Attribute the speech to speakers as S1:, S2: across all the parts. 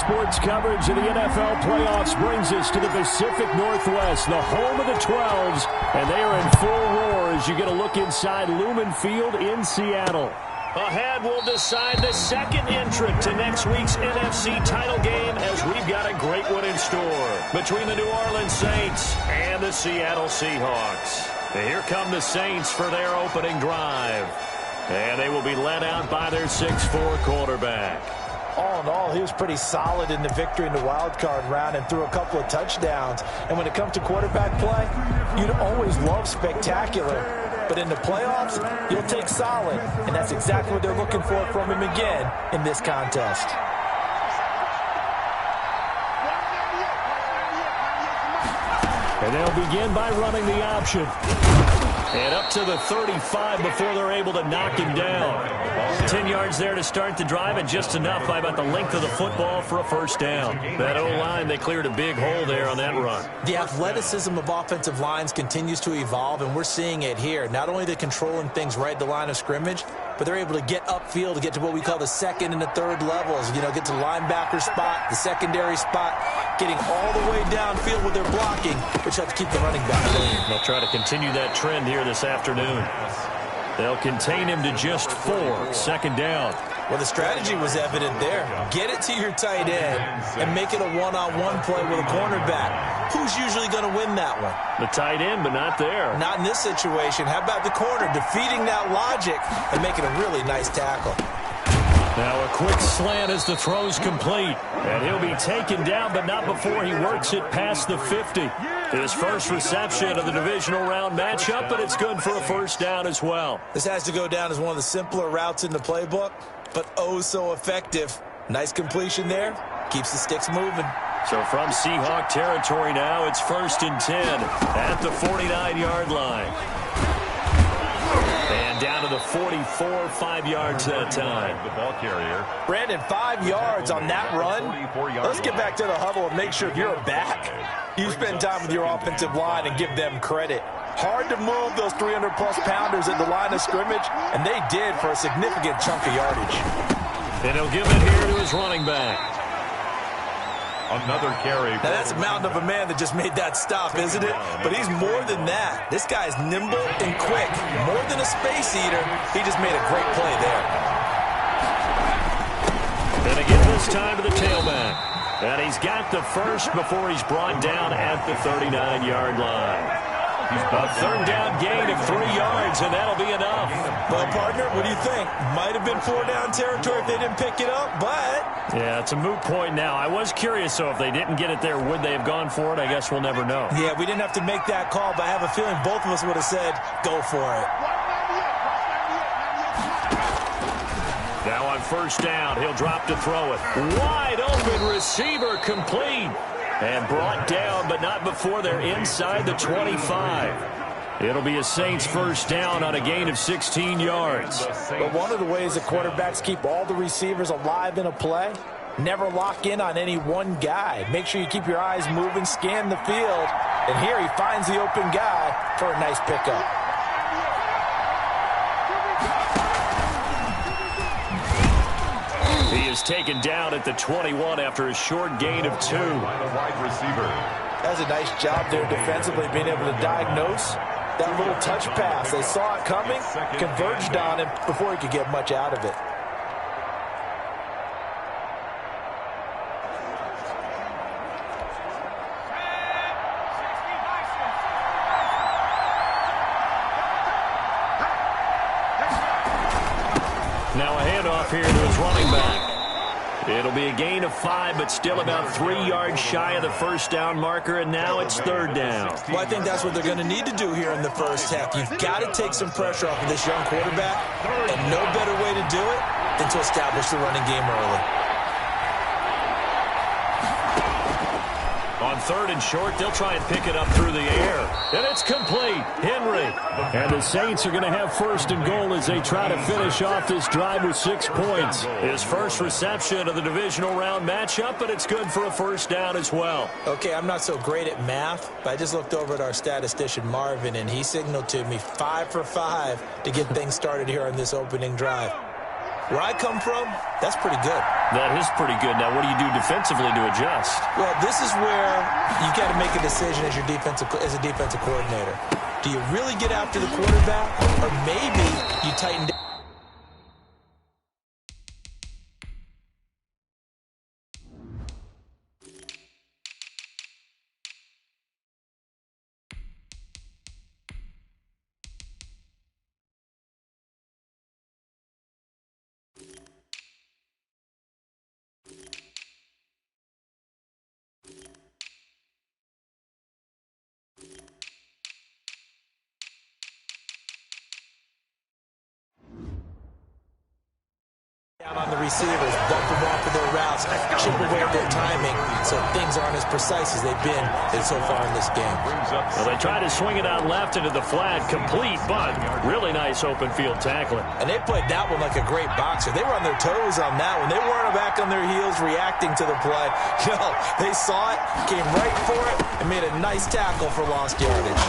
S1: sports coverage of the NFL playoffs brings us to the Pacific Northwest, the home of the 12s, and they are in full roar as you get a look inside Lumen Field in Seattle. Ahead, we'll decide the second entrant to next week's NFC title game as we've got a great one in store between the New Orleans Saints and the Seattle Seahawks. And here come the Saints for their opening drive. And they will be led out by their 6'4" quarterback.
S2: All in all, he was pretty solid in the victory in the wild card round and threw a couple of touchdowns. And when it comes to quarterback play, you'd always love spectacular. But in the playoffs, you'll take solid. And that's exactly what they're looking for from him again in this contest.
S1: And they'll begin by running the option. And up to the 35 before they're able to knock him down. 10 yards there to start the drive, and just enough by about the length of the football for a first down. That O-line, they cleared a big hole there on that run.
S2: The athleticism of offensive lines continues to evolve, and we're seeing it here. Not only they're controlling things right at the line of scrimmage, but they're able to get upfield to get to what we call the second and the third levels. You know, get to linebacker spot, the secondary spot, getting all the way downfield with their blocking, which helps keep the running back clean.
S1: They'll try to continue that trend here this afternoon. They'll contain him to just 4. Second down.
S2: Well, the strategy was evident there. Get it to your tight end and make it a one-on-one play with a cornerback. Who's usually going to win that one?
S1: The tight end, but not there.
S2: Not in this situation. How about the corner defeating that logic and making a really nice tackle?
S1: Now a quick slant as the throw's complete. And he'll be taken down, but not before he works it past the 50. His first reception of the divisional round matchup, but it's good for a first down as well.
S2: This has to go down as one of the simpler routes in the playbook, but oh so effective. Nice completion there. Keeps the sticks moving.
S1: So from Seahawk territory now, it's 1st and 10 at the 49-yard line. And down to the 44, 5 yards that time.
S3: The ball carrier.
S2: Brandon, 5 yards on that run. Let's get back to the huddle and make sure you're back. You spend time with your offensive line and give them credit. Hard to move those 300-plus pounders at the line of scrimmage, and they did for a significant chunk of yardage.
S1: And he'll give it here to his running back.
S3: Another carry.
S2: Now that's a mountain of a man that just made that stop, isn't it? But he's more than that. This guy's nimble and quick. More than a space eater, he just made a great play there.
S1: And again this time to the tailback. And he's got the first before he's brought down at the 39-yard line. A third down gain of 3 yards, and that'll be enough.
S2: Well, partner, what do you think? Might have been 4-down territory if they didn't pick it up, but...
S1: Yeah, it's a moot point now. I was curious, so if they didn't get it there, would they have gone for it? I guess we'll never know.
S2: Yeah, we didn't have to make that call, but I have a feeling both of us would have said, go for it.
S1: Now on first down, he'll drop to throw it. Wide open receiver complete. And brought down, but not before they're inside the 25. It'll be a Saints first down on a gain of 16 yards.
S2: But one of the ways that quarterbacks keep all the receivers alive in a play, never lock in on any one guy. Make sure you keep your eyes moving, scan the field. And here he finds the open guy for a nice pickup.
S1: He is taken down at the 21 after a short gain of 2.
S3: Wide receiver.
S2: That's a nice job there defensively, being able to diagnose that little touch pass. They saw it coming, converged on him before he could get much out of it.
S1: Now a handoff here to his running back. It'll be a gain of 5, but still about 3 yards shy of the first down marker, and now it's third down.
S2: Well, I think that's what they're going to need to do here in the first half. You've got to take some pressure off of this young quarterback, and no better way to do it than to establish the running game early.
S1: On third and short, they'll try and pick it up through the air. And it's complete. Henry. And the Saints are going to have first and goal as they try to finish off this drive with 6 points. His first reception of the divisional round matchup, but it's good for a first down as well.
S2: Okay, I'm not so great at math, but I just looked over at our statistician, Marvin, and he signaled to me 5 for 5 to get things started here on this opening drive. Where I come from, that's pretty good.
S1: That is pretty good. Now, what do you do defensively to adjust?
S2: Well, this is where you got to make a decision as a defensive coordinator. Do you really get after the quarterback, or maybe you tighten down? On the receivers, bump them off of their routes, chip away at their timing, so things aren't as precise as they've been so far in this game.
S1: Well, they try to swing it out left into the flat, complete, but really nice open field tackling.
S2: And they played that one like a great boxer. They were on their toes on that one. They weren't back on their heels reacting to the play. No, they saw it, came right for it, and made a nice tackle for lost yardage.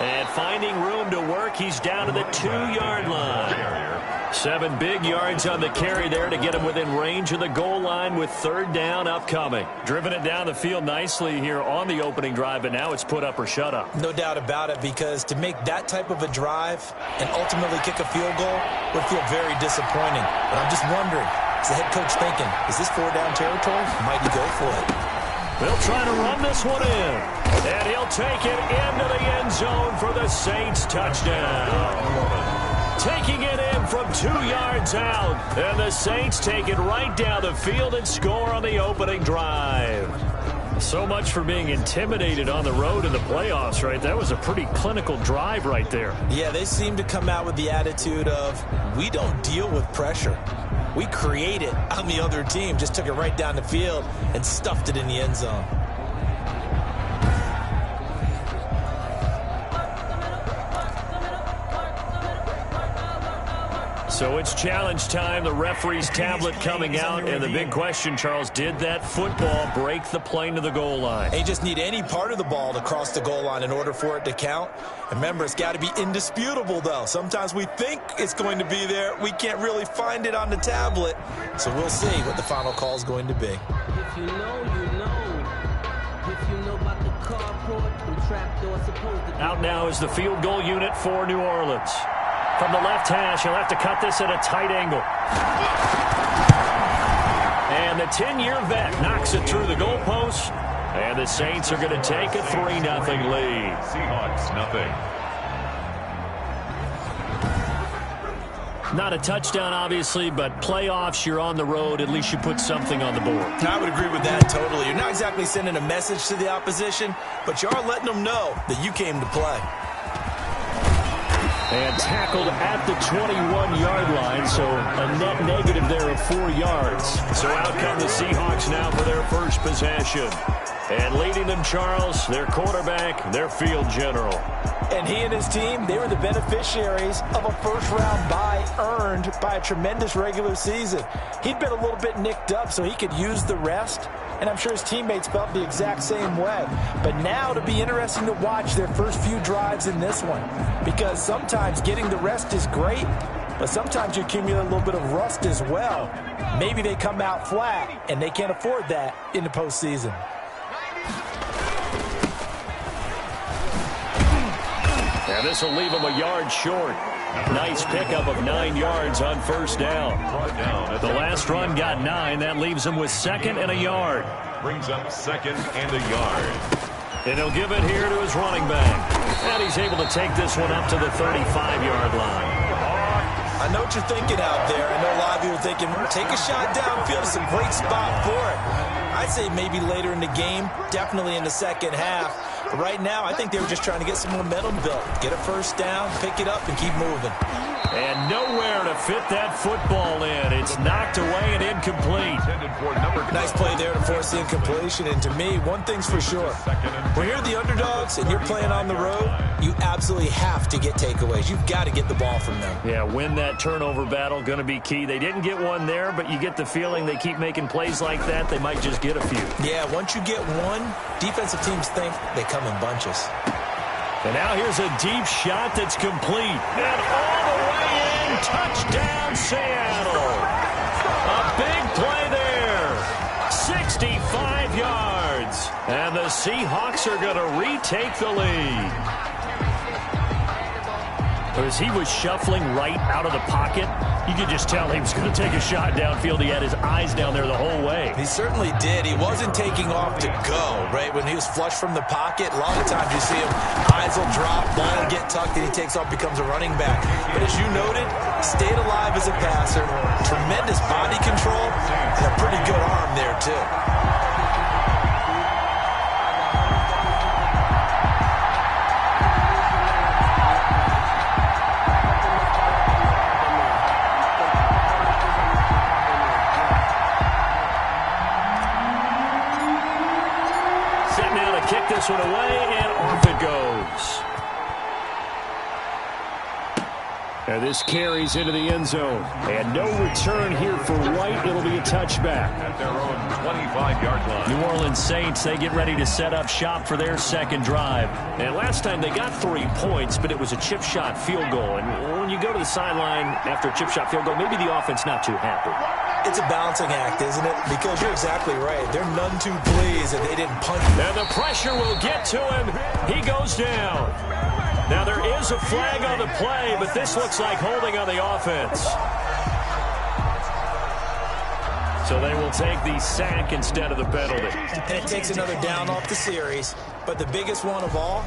S1: And finding room to work, he's down to the 2-yard line. 7 big yards on the carry there to get him within range of the goal line with 3rd down upcoming. Driven it down the field nicely here on the opening drive, but now it's put up or shut up.
S2: No doubt about it, because to make that type of a drive and ultimately kick a field goal would feel very disappointing. But I'm just wondering, is the head coach thinking, is this 4-down territory? Might he go for it?
S1: They'll try to run this one in. And he'll take it into the end zone for the Saints touchdown. Taking it in from 2 yards out. And the Saints take it right down the field and score on the opening drive. So much for being intimidated on the road in the playoffs, right? That was a pretty clinical drive right there.
S2: Yeah, they seem to come out with the attitude of, we don't deal with pressure. We create it on the other team. Just took it right down the field and stuffed it in the end zone.
S1: So it's challenge time. The referee's tablet coming out. And the big question, Charles, did that football break the plane to the goal line?
S2: They just need any part of the ball to cross the goal line in order for it to count. Remember, it's got to be indisputable, though. Sometimes we think it's going to be there. We can't really find it on the tablet. So we'll see what the final call is going to be.
S4: If you know, you know. If you know about the carport and trapdoor supposed to...
S1: Out now is the field goal unit for New Orleans. From the left hash, he'll have to cut this at a tight angle. And the 10-year vet knocks it through the goalpost. And the Saints are going to take a 3-0 lead.
S3: Seahawks, nothing.
S1: Not a touchdown, obviously, but playoffs, you're on the road. At least you put something on the board.
S2: I would agree with that totally. You're not exactly sending a message to the opposition, but you are letting them know that you came to play.
S1: And tackled at the 21-yard line, so a net negative there of 4 yards. So out come the Seahawks now for their first possession. And leading them, Charles, their quarterback, their field general.
S2: And he and his team, they were the beneficiaries of a first-round bye earned by a tremendous regular season. He'd been a little bit nicked up so he could use the rest, and I'm sure his teammates felt the exact same way. But now it'll be interesting to watch their first few drives in this one, because sometimes getting the rest is great, but sometimes you accumulate a little bit of rust as well. Maybe they come out flat, and they can't afford that in the postseason.
S1: And this will leave him a yard short. Nice pickup of 9 yards on first down. The last run got 9. That leaves him with 2nd and a yard.
S3: Brings up 2nd and a yard.
S1: And he'll give it here to his running back. And he's able to take this one up to the 35-yard line.
S2: I know what you're thinking out there. I know a lot of you are thinking, take a shot downfield. It's a great spot for it. I'd say maybe later in the game, definitely in the second half. But right now, I think they were just trying to get some momentum built. Get a first down, pick it up, and keep moving.
S1: And nowhere to fit that football in. It's knocked away and incomplete.
S2: Nice play there to force the incompletion. And to me, one thing's for sure. When you're the underdogs and you're playing on the road, you absolutely have to get takeaways. You've got to get the ball from them.
S1: Yeah, win that turnover battle, going to be key. They didn't get one there, but you get the feeling they keep making plays like that, they might just get a few.
S2: Yeah, once you get one, defensive teams think they come in bunches.
S1: And now here's a deep shot that's complete. And all the way in, touchdown Seattle. A big play there Seahawks are going to retake the lead. As he was shuffling right out of the pocket, you could just tell he was going to take a shot downfield. He had his eyes down there the whole way.
S2: He certainly did. He wasn't taking off to go, right? When he was flush from the pocket, a lot of times you see him, eyes will drop, ball will get tucked, and he takes off, becomes a running back. But as you noted, stayed alive as a passer, tremendous body control, and a pretty good arm there, too.
S1: Kick this one away, and off it goes. And this carries into the end zone. And no return here for White. It'll be a touchback.
S3: At their own 25-yard line.
S1: New Orleans Saints, they get ready to set up shop for their second drive. And last time they got 3 points, but it was a chip shot field goal. And when you go to the sideline after a chip shot field goal, maybe the offense not too happy.
S2: It's a balancing act, isn't it? Because you're exactly right. They're none too pleased that they didn't punch.
S1: And the pressure will get to him. He goes down. Now there is a flag on the play, but this looks like holding on the offense. So they will take the sack instead of the penalty.
S2: And it takes another down off the series. But the biggest one of all,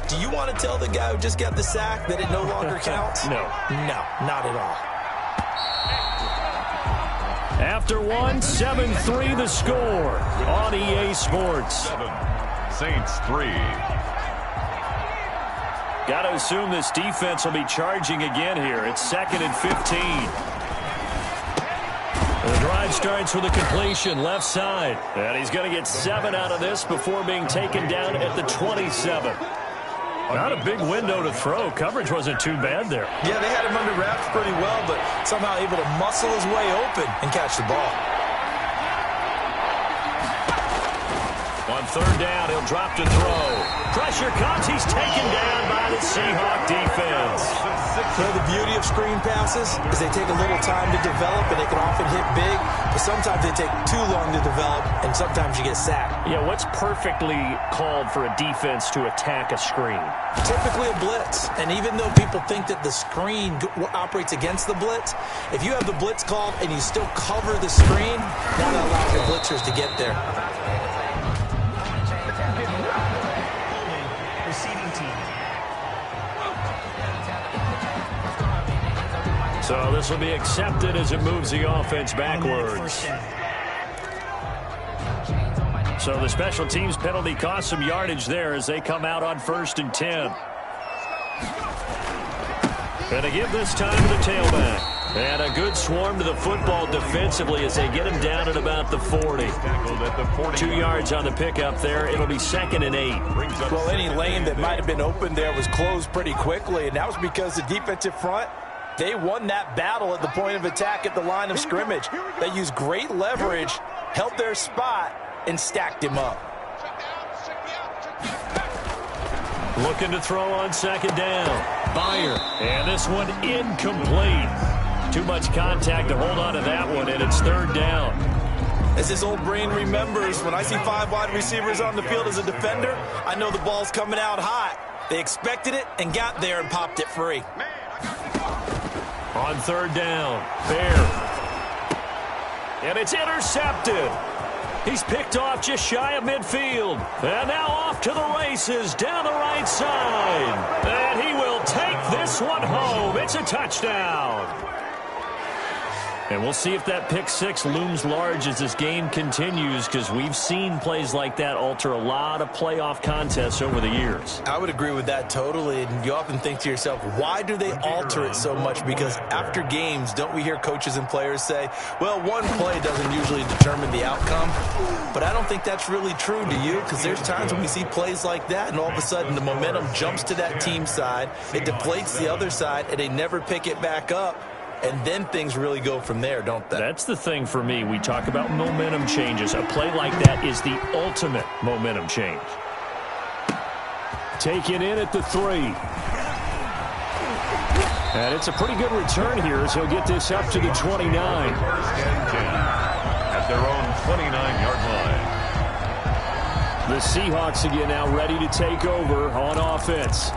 S2: do you want to tell the guy who just got the sack that it no longer counts?
S1: No.
S2: No, not at all.
S1: After one, 7-3 the score on EA Sports.
S3: 7, Saints 3.
S1: Got to assume this defense will be charging again here. It's 2nd and 15. The drive starts with a completion left side. And he's going to get 7 out of this before being taken down at the 27. Not a big window to throw. Coverage wasn't too bad there.
S2: Yeah, they had him under wraps pretty well, but somehow able to muscle his way open and catch the ball.
S1: On third down, he'll drop to throw. Pressure comes. He's taken down by the Seahawk defense.
S2: So the beauty of screen passes is they take a little time to develop, and they can often hit big, but sometimes they take too long to develop, and sometimes you get sacked.
S1: Yeah, what's perfectly called for a defense to attack a screen?
S2: Typically a blitz, and even though people think that the screen operates against the blitz, if you have the blitz called and you still cover the screen, now that allows your blitzers to get there.
S1: So this will be accepted as it moves the offense backwards. So the special teams penalty cost some yardage there as they come out on 1st and 10. And to give this time to the tailback. And a good swarm to the football defensively as they get him down at about the 40. 2 yards on the pickup there. It'll be 2nd and 8.
S2: Well, any lane that might have been open there was closed pretty quickly, and that was because the defensive front, they won that battle at the point of attack at the line of scrimmage. They used great leverage, held their spot, and stacked him up.
S1: Looking to throw on 2nd down. Byer. And this one incomplete. Too much contact to hold on to that one, and it's 3rd down.
S2: As his old brain remembers, when I see 5 wide receivers on the field as a defender, I know the ball's coming out hot. They expected it and got there and popped it free.
S1: On 3rd down, Bear. And it's intercepted. He's picked off just shy of midfield. And now off to the races down the right side. And he will take this one home. It's a touchdown. And we'll see if that pick six looms large as this game continues, because we've seen plays like that alter a lot of playoff contests over the years.
S2: I would agree with that totally. And you often think to yourself, why do they alter it so much? Because after games, don't we hear coaches and players say, well, one play doesn't usually determine the outcome. But I don't think that's really true, do you? Because there's times when we see plays like that, and all of a sudden the momentum jumps to that team side, it deflates the other side, and they never pick it back up. And then things really go from there, don't they?
S1: That's the thing for me. We talk about momentum changes. A play like that is the ultimate momentum change. Taken in at the 3. And it's a pretty good return here as he'll get this up to the 29.
S3: 1st and 10 at their own 29-yard line.
S1: The Seahawks again now ready to take over on offense.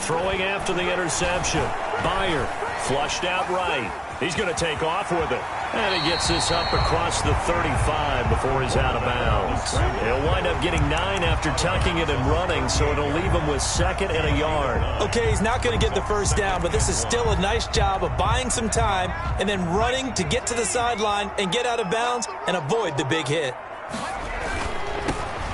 S1: Throwing after the interception. Byer flushed out right. He's going to take off with it. And he gets this up across the 35 before he's out of bounds. He'll wind up getting 9 after tucking it and running, so it'll leave him with 2nd and a yard.
S2: Okay, he's not going to get the first down, but this is still a nice job of buying some time and then running to get to the sideline and get out of bounds and avoid the big hit.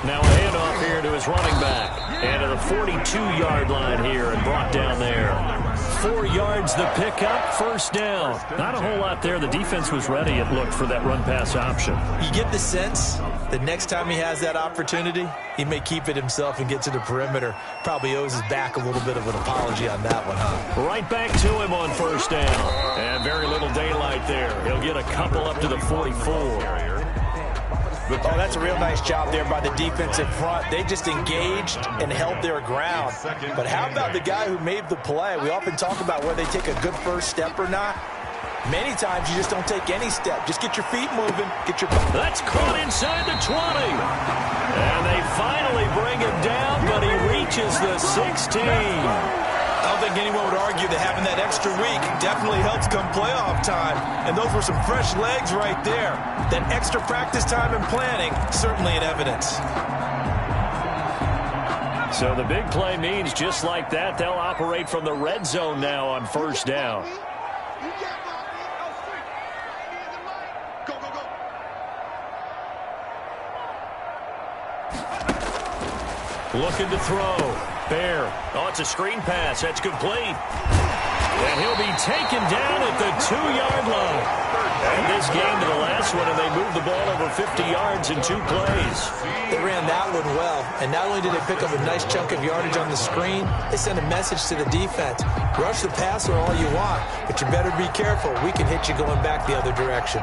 S1: Now a handoff here to his running back. And to the 42-yard line here and brought down there. 4 yards the pickup, first down. Not a whole lot there. The defense was ready, it looked, for that run-pass option.
S2: You get the sense that next time he has that opportunity, he may keep it himself and get to the perimeter. Probably owes his back a little bit of an apology on that one, huh?
S1: Right back to him on first down. And very little daylight there. He'll get a couple up to the 44.
S2: Oh, that's a real nice job there by the defensive front. They just engaged and held their ground. But how about the guy who made the play? We often talk about whether they take a good first step or not. Many times you just don't take any step. Just get your feet moving.
S1: That's caught inside the 20. And they finally bring him down, but he reaches the 16.
S2: I don't think anyone would argue that having that extra week definitely helps come playoff time. And those were some fresh legs right there. That extra practice time and planning, certainly in evidence.
S1: So the big play means just like that, they'll operate from the red zone now on first down. Looking to throw. Bear. Oh, it's a screen pass. That's complete. And he'll be taken down at the 2-yard line. And this game to the last one, and they moved the ball over 50 yards in 2 plays.
S2: They ran that one well. And not only did they pick up a nice chunk of yardage on the screen, they sent a message to the defense. Rush the passer all you want, but you better be careful. We can hit you going back the other direction.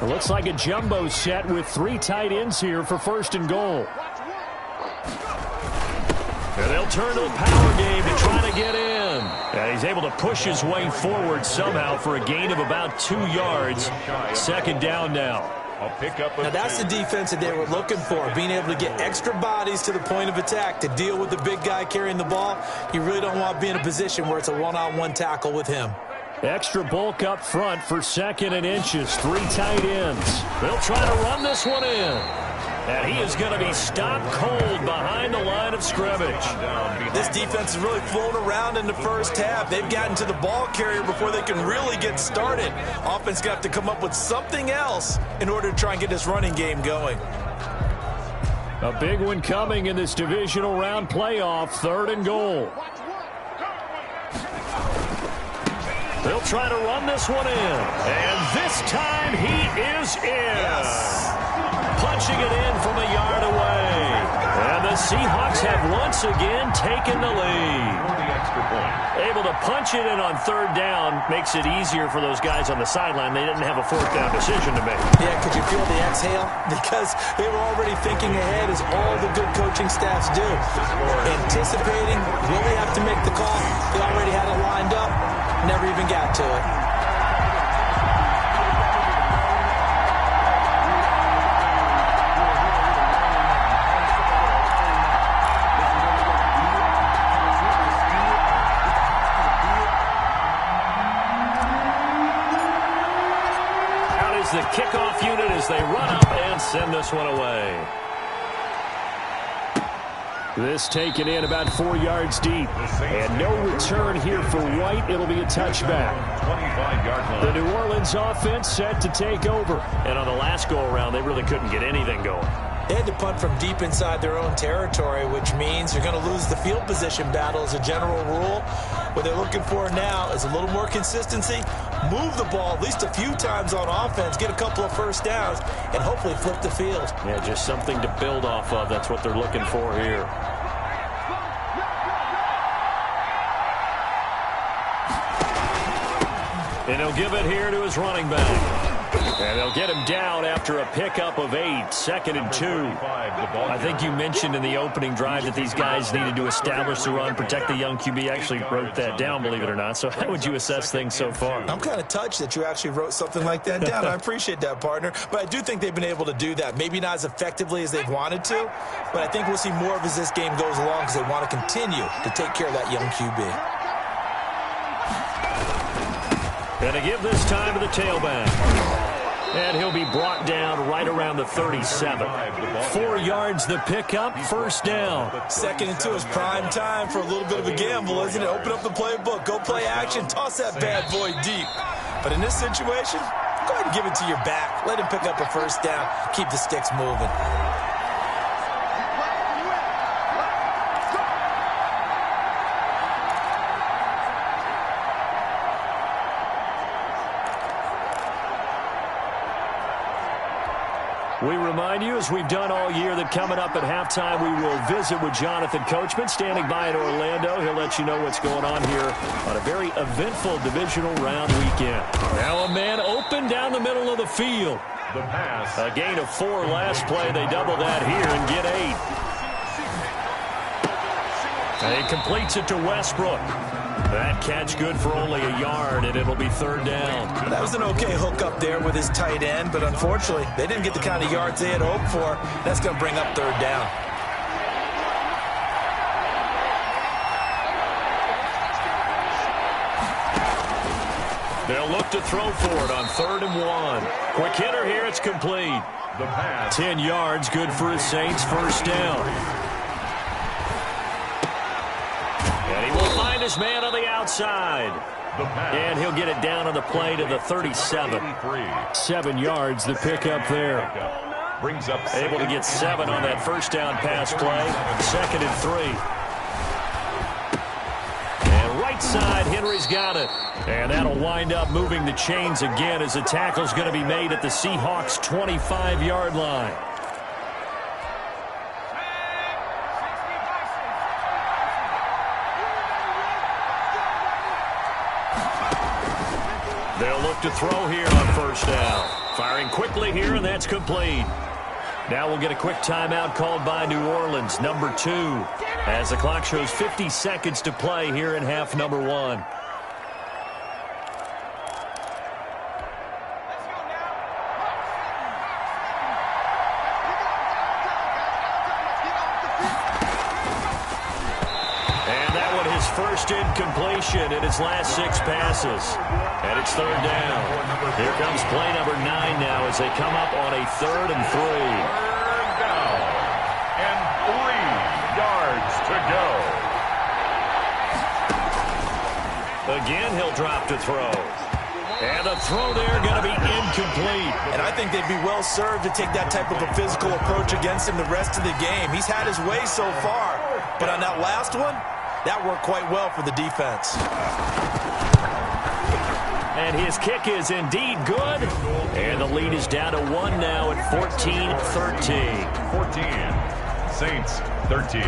S1: It looks like a jumbo set with 3 tight ends here for 1st and goal. And they'll turn to the power game to try to get in. And he's able to push his way forward somehow for a gain of about 2 yards. 2nd down now.
S2: Now that's the defense that they were looking for, being able to get extra bodies to the point of attack to deal with the big guy carrying the ball. You really don't want to be in a position where it's a one-on-one tackle with him.
S1: Extra bulk up front for 2nd and inches. 3 tight ends. They'll try to run this one in. And he is going to be stopped cold behind the line of scrimmage.
S2: This defense has really flown around in the first half. They've gotten to the ball carrier before they can really get started. Offense got to come up with something else in order to try and get this running game going.
S1: A big one coming in this divisional round playoff. 3rd and goal. They'll try to run this one in. And this time he is in.
S2: Yes.
S1: Punching it in from a yard away. And the Seahawks have once again taken the lead. Able to punch it in on 3rd down makes it easier for those guys on the sideline. They didn't have a 4th down decision to make.
S2: Yeah, could you feel the exhale? Because they were already thinking ahead, as all the good coaching staffs do. Anticipating, will they have to make the call? They already had it lined up. Never even got to it.
S1: Out is the kickoff unit as they run up and send this one away. This taken in about 4 yards deep. And no return here for White. It'll be a touchback.
S3: 25-yard line.
S1: The New Orleans offense set to take over. And on the last go-around, they really couldn't get anything going.
S2: They had to punt from deep inside their own territory, which means you're going to lose the field position battle as a general rule. What they're looking for now is a little more consistency move the ball at least a few times on offense, get a couple of first downs, and hopefully flip the field.
S1: Yeah, just something to build off of. That's what they're looking for here. And he'll give it here to his running back. And they'll get him down after a pickup of 8, 2nd and 2. I think you mentioned in the opening drive that these guys needed to establish the run, protect the young QB. I actually wrote that down, believe it or not. So how would you assess things so far?
S2: I'm kind of touched that you actually wrote something like that down. I appreciate that, partner. But I do think they've been able to do that. Maybe not as effectively as they've wanted to, but I think we'll see more of as this game goes along because they want to continue to take care of that young QB.
S1: And to give this time to the tailback. And he'll be brought down right around the 37. 4 yards the pickup, first down.
S2: 2nd and 2 is prime time for a little bit of a gamble, isn't it? Open up the playbook, go play action, toss that bad boy deep. But in this situation, go ahead and give it to your back. Let him pick up a first down, keep the sticks moving.
S1: We remind you, as we've done all year, that coming up at halftime, we will visit with Jonathan Coachman, standing by in Orlando. He'll let you know what's going on here on a very eventful divisional round weekend. Now a man open down the middle of the field.
S3: The pass.
S1: A gain of 4 last play. They double that here and get 8. And he completes it to Westbrook. That catch good for only a yard, and it'll be 3rd down.
S2: That was an okay hook up there with his tight end, but unfortunately, they didn't get the kind of yards they had hoped for. That's going to bring up 3rd down.
S1: They'll look to throw for it on 3rd and 1. Quick hitter here, it's complete.
S3: The pass.
S1: 10 yards, good for his Saints, first down. And he will find his man on the outside. And he'll get it down on the play to the 37. 7 yards, the pickup there.
S3: Brings up
S1: Able to get 7 on that first down pass play. 2nd and 3. And right side, Henry's got it. And that'll wind up moving the chains again as the tackle's going to be made at the Seahawks' 25-yard line. They'll look to throw here on first down. Firing quickly here, and that's complete. Now we'll get a quick timeout called by New Orleans, number 2, as the clock shows 50 seconds to play here in half number 1. First incompletion in his last 6 passes. And it's 3rd down. Here comes play number 9 now as they come up on a 3rd and 3.
S3: 3rd down. And 3 yards to go.
S1: Again, he'll drop to throw. And the throw there going to be incomplete.
S2: And I think they'd be well served to take that type of a physical approach against him the rest of the game. He's had his way so far. But on that last one, that worked quite well for the defense.
S1: And his kick is indeed good. And the lead is down to 1 now at 14-13.
S3: 14. Saints 13.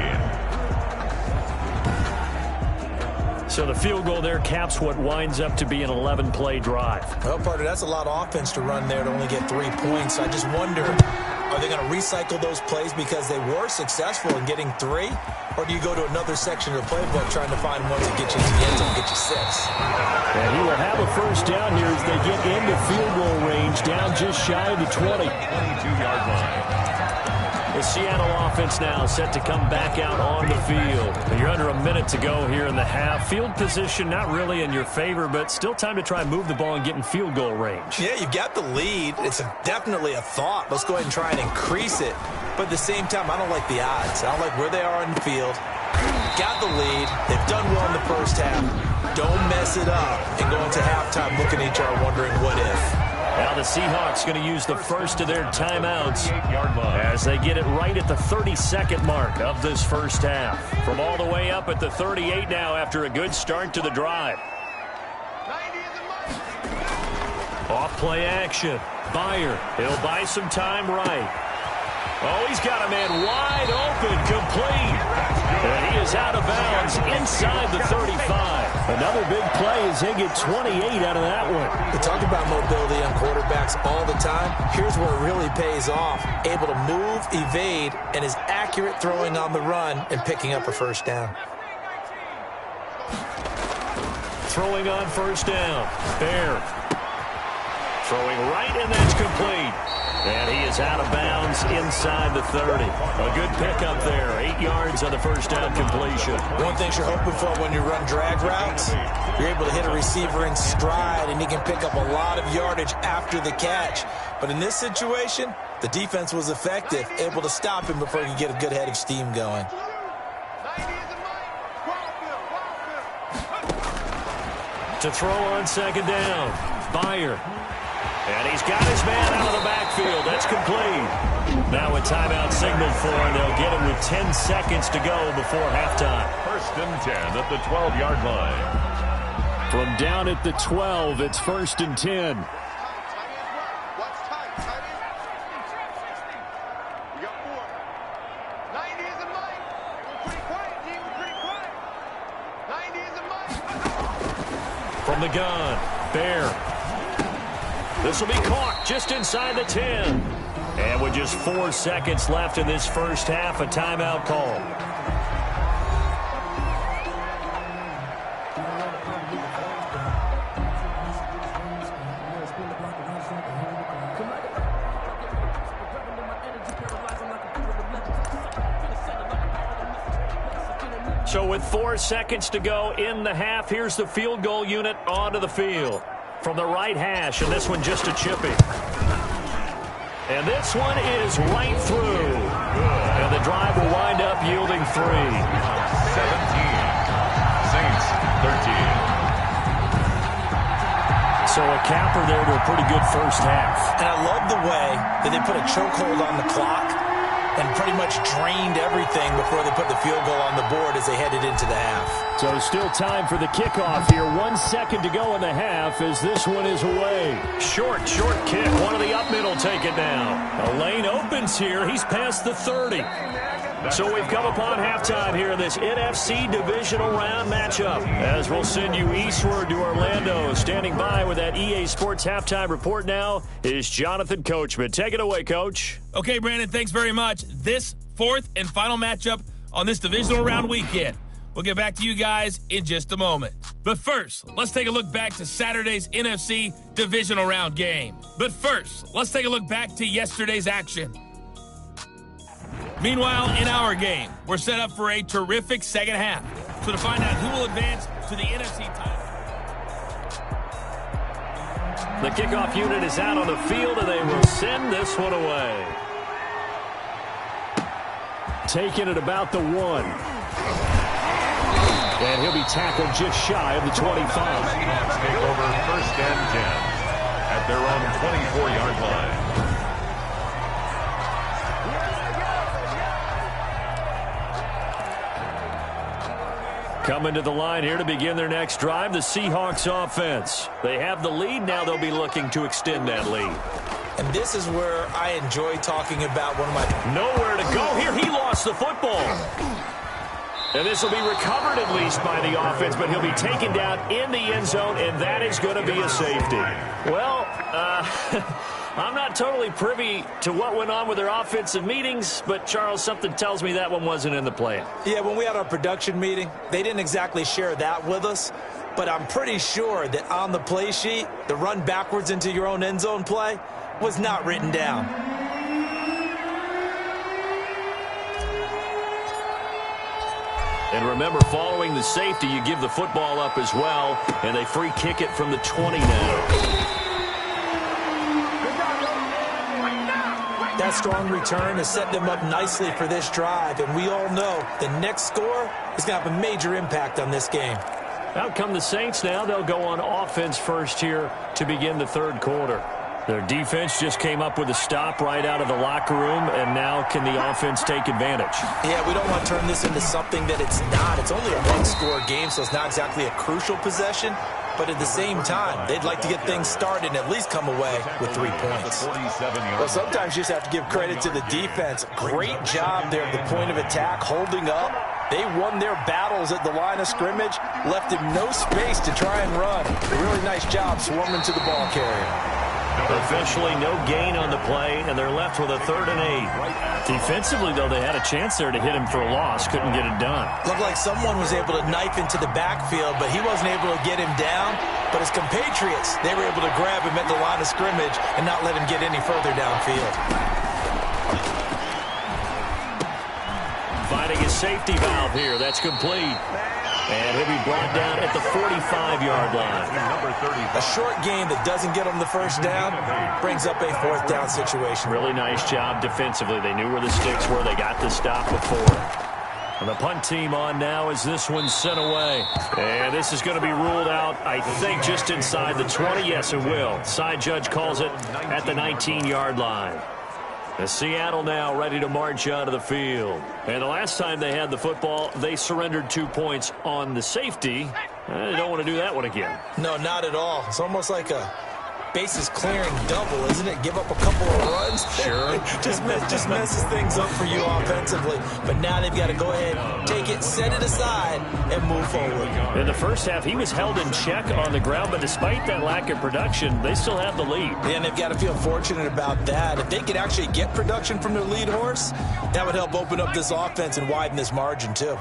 S1: So the field goal there caps what winds up to be an 11-play drive.
S2: Well, partner, that's a lot of offense to run there to only get 3 points. I just wonder, are they going to recycle those plays because they were successful in getting 3? Or do you go to another section of the playbook trying to find ones that get you to the end zone and get you 6?
S1: And he will have a first down here as they get into field goal range, down just shy of the 20.
S3: 22-yard line.
S1: The Seattle offense now set to come back out on the field. You're under a minute to go here in the half. Field position not really in your favor, but still time to try and move the ball and get in field goal range.
S2: Yeah, you've got the lead. It's definitely a thought. Let's go ahead and try and increase it. But at the same time, I don't like the odds. I don't like where they are in the field. Got the lead. They've done well in the first half. Don't mess it up and go into halftime looking at each other wondering what if.
S1: Now the Seahawks going to use the first of their timeouts as they get it right at the 32nd mark of this first half. From all the way up at the 38 now after a good start to the drive. Off play action. Byer. He'll buy some time right. Oh, he's got a man wide open, complete. And he is out of bounds inside the 35. Another big play as they get 28 out of that one.
S2: We talk about mobility on quarterbacks all the time. Here's where it really pays off. Able to move, evade, and is accurate throwing on the run and picking up a first down.
S1: Throwing on first down. Bear. Throwing right, and that's complete. And he is out of bounds inside the 30. A good pickup there. 8 yards on the first down completion.
S2: One thing you're hoping for when you run drag routes, you're able to hit a receiver in stride, and he can pick up a lot of yardage after the catch. But in this situation, the defense was effective, able to stop him before he could get a good head of steam going.
S1: To throw on second down. Byer. And he's got his man out of the backfield. That's complete. Now a timeout signaled for, and they'll get him with 10 seconds to go before halftime.
S3: 1st and 10 at the 12-yard line.
S1: From down at the 12, it's 1st and 10. From the gun, Bear. This will be caught just inside the 10. And with just 4 seconds left in this first half, a timeout call. So with 4 seconds to go in the half, here's the field goal unit onto the field. From the right hash, and this one just a chippy. And this one is right through. And the drive will wind up yielding 3.
S3: 17. Saints, 13.
S1: So a capper there to a pretty good first half.
S2: And I love the way that they put a chokehold on the clock and pretty much drained everything before they put the field goal on the board as they headed into the half.
S1: So still time for the kickoff here. 1 second to go in the half as this one is away. Short kick. One of the up middle take it now. A lane opens here. He's past the 30. So we've come upon halftime here in this NFC divisional round matchup. As we'll send you eastward to Orlando. Standing by with that EA Sports halftime report now is Jonathan Coachman. Take it away, Coach.
S5: Okay, Brandon, thanks very much. This 4th and final matchup on this divisional round weekend. We'll get back to you guys in just a moment. But first, let's take a look back to Saturday's NFC divisional round game. But first, let's take a look back to yesterday's action. Meanwhile, in our game, we're set up for a terrific second half. So to find out who will advance to the NFC title.
S1: The kickoff unit is out on the field, and they will send this one away. Taking it about the 1. And he'll be tackled just shy of the 25.
S3: Seahawks take over 1st and 10 at their own 24-yard line.
S1: Coming to the line here to begin their next drive, the Seahawks offense. They have the lead. Now they'll be looking to extend that lead.
S2: And this is where I enjoy talking about one of my...
S1: Nowhere to go here. He lost the football. And this will be recovered at least by the offense, but he'll be taken down in the end zone, and that is going to be a safety. Well, I'm not totally privy to what went on with their offensive meetings, but, Charles, something tells me that one wasn't in the plan.
S2: Yeah, when we had our production meeting, they didn't exactly share that with us, but I'm pretty sure that on the play sheet, the run backwards into your own end zone play was not written down.
S1: And remember, following the safety, you give the football up as well, and they free kick it from the 20 now.
S2: That strong return has set them up nicely for this drive, and we all know the next score is going to have a major impact on this game.
S1: Out come the Saints now. They'll go on offense first here to begin the third quarter. Their defense just came up with a stop right out of the locker room, and now can the offense take advantage?
S2: Yeah, we don't want to turn this into something that it's not. It's only a one-score game, so it's not exactly a crucial possession. but at the same time, they'd like to get things started and at least come away with 3 points. Well, sometimes you just have to give credit to the defense. Great job there at the point of attack, holding up. They won their battles at the line of scrimmage, left him no space to try and run. A really nice job swarming to the ball carrier.
S1: Officially no gain on the play, and they're left with a 3rd and 8. Defensively, though, they had a chance there to hit him for a loss. Couldn't get it done.
S2: Looked like someone was able to knife into the backfield, but he wasn't able to get him down. But his compatriots, they were able to grab him at the line of scrimmage and not let him get any further downfield.
S1: Finding his safety valve here. That's complete. And he'll be brought down at the 45-yard line.
S2: A short game that doesn't get him the first down brings up a 4th down situation.
S1: Really nice job defensively. They knew where the sticks were. They got the stop before. And the punt team on now as this one's sent away. And this is going to be ruled out, I think, just inside the 20. Yes, it will. Side judge calls it at the 19-yard line. The Seattle now ready to march onto the field. And the last time they had the football, they surrendered 2 points on the safety. They don't want to do that one again.
S2: No, not at all. It's almost like a bases clearing double, isn't it? Give up a couple of runs.
S1: Sure.
S2: just messes things up for you offensively. But now they've got to go ahead, take it, set it aside, and move forward.
S1: In the first half, he was held in check on the ground, but despite that lack of production, they still have the lead.
S2: And they've got to feel fortunate about that. If they could actually get production from their lead horse, that would help open up this offense and widen this margin, too.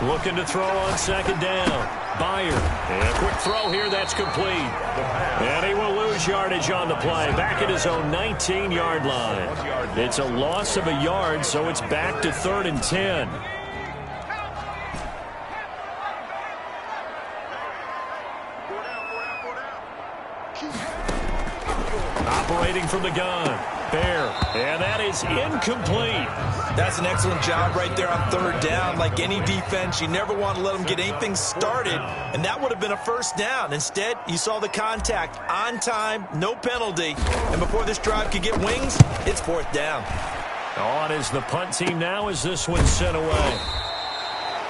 S1: Looking to throw on 2nd down. Byer. And a quick throw here. That's complete. And he will lose yardage on the play. Back at his own 19-yard line. It's a loss of a yard, so it's back to 3rd and 10. Operating from the gun. Bear. And that is incomplete.
S2: That's an excellent job right there on 3rd down. Like any defense, you never want to let them get anything started, and that would have been a 1st down. Instead, you saw the contact on time, no penalty, and before this drive could get wings, it's 4th down.
S1: On is the punt team now as this one's sent away.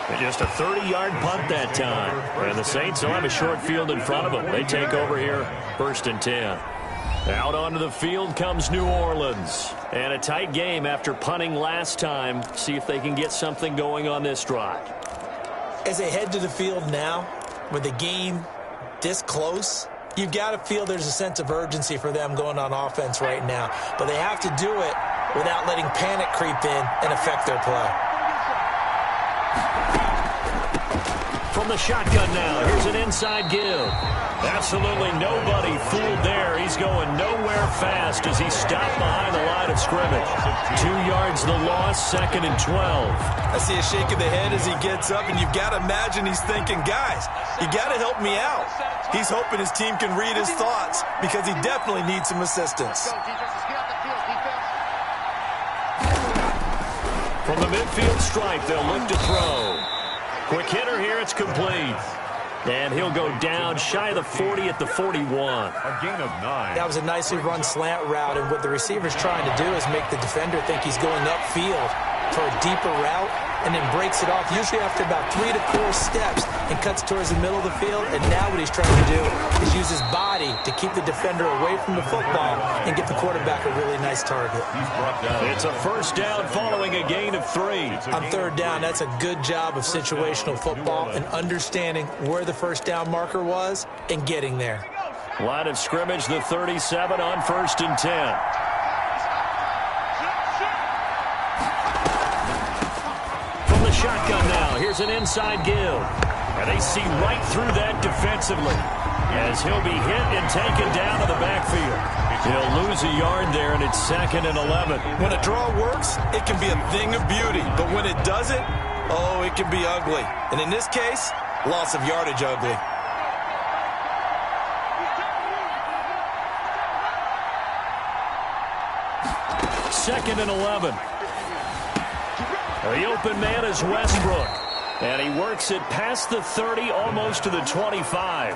S1: And just a 30-yard punt that time. And the Saints will have a short field in front of them. They take over here, 1st and 10. Out onto the field comes New Orleans. And a tight game after punting last time. See if they can get something going on this drive.
S2: As they head to the field now, with the game this close, you've got to feel there's a sense of urgency for them going on offense right now. But they have to do it without letting panic creep in and affect their play.
S1: From the shotgun now, here's an inside give. Absolutely nobody fooled there. He's going nowhere fast as he stopped behind the line of scrimmage. 2 yards the loss, 2nd and 12.
S2: I see a shake of the head as he gets up, and you've got to imagine he's thinking, guys, you got to help me out. He's hoping his team can read his thoughts because he definitely needs some assistance.
S1: From the midfield stripe, they'll look to throw. Quick hitter here, it's complete. And he'll go down shy of the 40 at the 41.
S3: A gain of 9.
S2: That was a nicely run slant route, and what the receiver's trying to do is make the defender think he's going upfield for a deeper route, and then breaks it off, usually after about 3 to 4 steps, and cuts towards the middle of the field. And now what he's trying to do is use his body to keep the defender away from the football and get the quarterback a really nice target.
S1: It's a 1st down following a gain of 3.
S2: On 3rd down, that's a good job of situational football and understanding where the 1st down marker was and getting there.
S1: Line of scrimmage, the 37 on 1st and 10. Shotgun now. Here's an inside give. And they see right through that defensively as he'll be hit and taken down to the backfield. He'll lose a yard there, and it's 2nd and 11.
S2: When a draw works, it can be a thing of beauty. But when it doesn't, oh, it can be ugly. And in this case, loss of yardage ugly. Second and 11.
S1: The open man is Westbrook. And he works it past the 30, almost to the 25.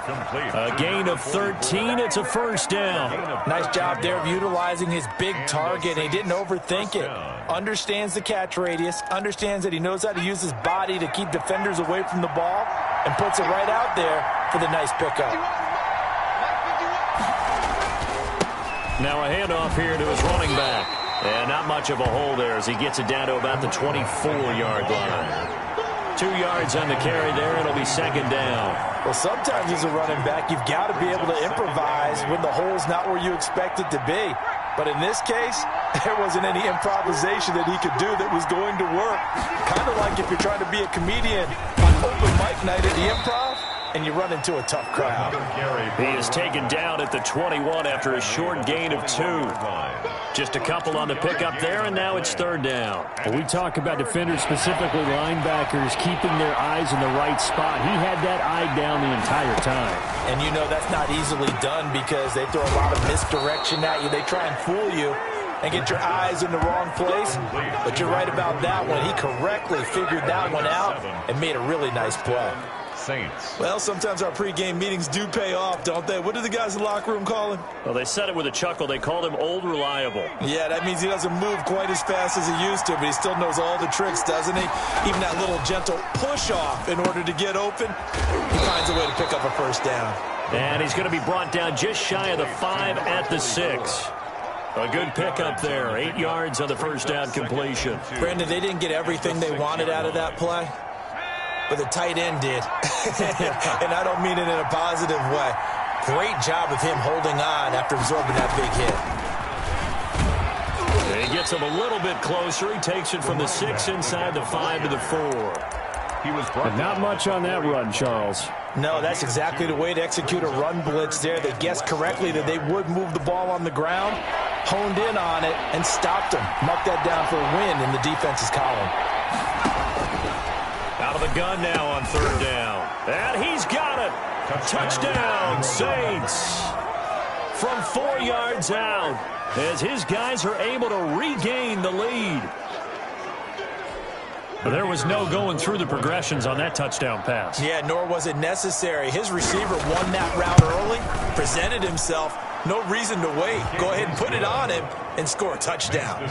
S1: A gain of 13. It's a first down.
S2: Nice job there of utilizing his big target. He didn't overthink it. Understands the catch radius. Understands that he knows how to use his body to keep defenders away from the ball. And puts it right out there for the nice pickup.
S1: Now a handoff here to his running back. And not much of a hole there as he gets it down to about the 24-yard line. 2 yards on the carry there. It'll be second down.
S2: Well, sometimes as a running back, you've got to be able to improvise when the hole's not where you expect it to be. But in this case, there wasn't any improvisation that he could do that was going to work. Kind of like if you're trying to be a comedian on open mic night at the Improv and you run into a tough crowd.
S1: He is taken down at the 21 after a short gain of 2. Just a couple on the pickup there, and now it's third down.
S6: Well, we talk about defenders, specifically linebackers, keeping their eyes in the right spot. He had that eye down the entire time.
S2: And you know that's not easily done because they throw a lot of misdirection at you. They try and fool you and get your eyes in the wrong place. But you're right about that one. He correctly figured that one out and made a really nice play.
S3: Saints.
S2: Well, sometimes our pregame meetings do pay off, don't they? What do the guys in the locker room call him?
S1: Well, they said it with a chuckle. They called him Old Reliable.
S2: Yeah, that means he doesn't move quite as fast as he used to, but he still knows all the tricks, doesn't he? Even that little gentle push-off in order to get open, he finds a way to pick up a first down.
S1: And he's going to be brought down just shy of the 5 at the 6. A good pickup there. 8 yards on the first down completion.
S2: Brandon, they didn't get everything they wanted out of that play, but the tight end did. And I don't mean it in a positive way. Great job of him holding on after absorbing that big hit.
S1: He gets him a little bit closer. He takes it from the 6 inside the 5 to the 4.
S3: He was
S6: But not much on that run, Charles.
S2: No, that's exactly the way to execute a run blitz there. They guessed correctly that they would move the ball on the ground, honed in on it, and stopped them. Mark that down for a win in the defense's column.
S1: Out of the gun now on third down. And he's got it. Touchdown, Saints. From 4 yards out as his guys are able to regain the lead.
S6: But there was no going through the progressions on that touchdown pass.
S2: Yeah, nor was it necessary. His receiver won that route early, presented himself. No reason to wait. Go ahead and put it on him and score a touchdown.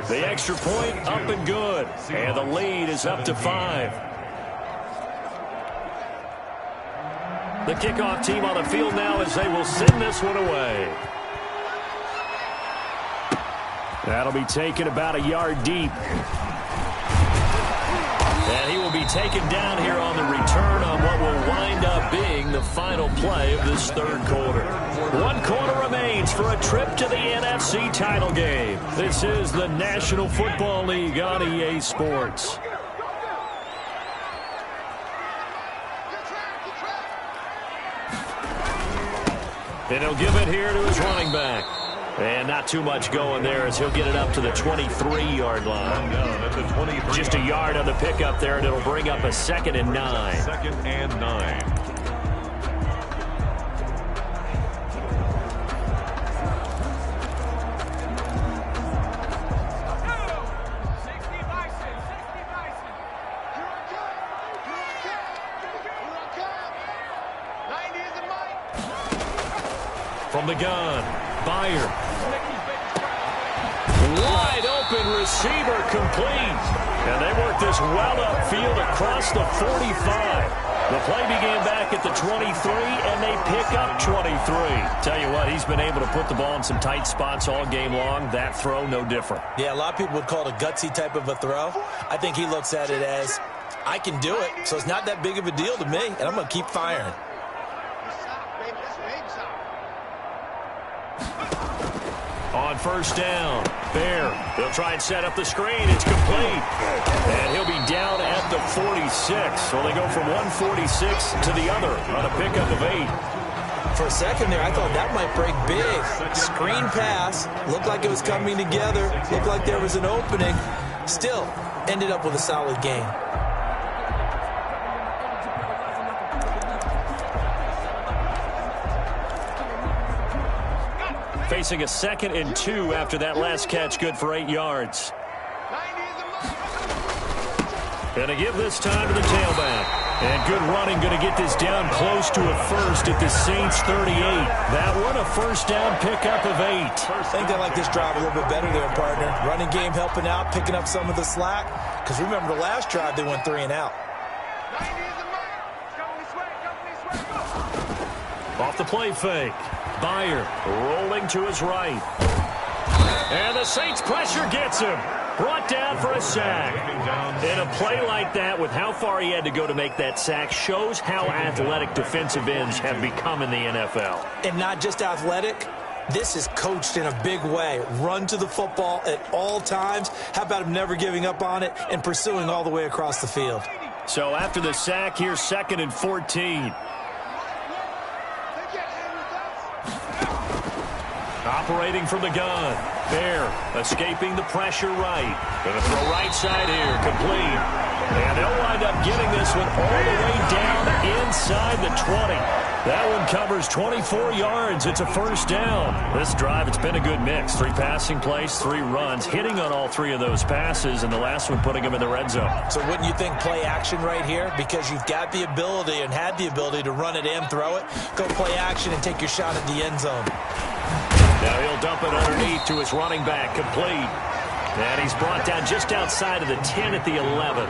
S1: The extra point up and good. And the lead is up to 5. The kickoff team on the field now as they will send this one away.
S6: That'll be taken about a yard deep.
S1: And he will be taken down here on the return on what will wind up being the final play of this third quarter. 1 quarter remains for a trip to the NFC title game. This is the National Football League on EA Sports. And he'll give it here to his running back. And not too much going there as he'll get it up to the 23-yard line. Just a yard on the pickup there, and it'll bring up a 2nd and 9.
S3: 2nd and 9.
S1: From the gun, Byer. Wide open receiver complete. And they work this well upfield across the 45. The play began back at the 23, and they pick up 23. Tell you what, he's been able to put the ball in some tight spots all game long. That throw, no different.
S2: Yeah, a lot of people would call it a gutsy type of a throw. I think he looks at it as, I can do it, so it's not that big of a deal to me, and I'm going to keep firing.
S1: On first down, Bear. They'll try and set up the screen. It's complete. And he'll be down at the 46. So they go from 146 to the other on a pickup of 8.
S2: For a second there, I thought that might break big. Screen pass. Looked like it was coming together. Looked like there was an opening. Still, ended up with a solid game.
S1: Facing a 2nd and 2 after that last catch, good for 8 yards. Going to give this time to the tailback. And good running, going to get this down close to a first at the Saints 38. That one a first down pickup of 8.
S2: I think they like this drive a little bit better there, partner. Running game helping out, picking up some of the slack. Because remember, the last drive they went 3 and out.
S1: Off the play fake. Byer rolling to his right. And the Saints pressure gets him. Brought down for a sack. And a play like that, with how far he had to go to make that sack, shows how athletic defensive ends have become in the NFL.
S2: And not just athletic. This is coached in a big way. Run to the football at all times. How about him never giving up on it and pursuing all the way across the field?
S1: So after the sack, here's 2nd and 14. Operating from the gun. Bear escaping the pressure right. Going to throw right side here. Complete. And they'll wind up getting this one all the way down inside the 20. That one covers 24 yards. It's a first down. This drive, it's been a good mix. 3 passing plays, 3 runs, hitting on all 3 of those passes, and the last one putting them in the red zone.
S2: So wouldn't you think play action right here? Because you've got the ability and had the ability to run it and throw it. Go play action and take your shot at the end zone.
S1: Now he'll dump it underneath to his running back, complete. And he's brought down just outside of the 10 at the 11.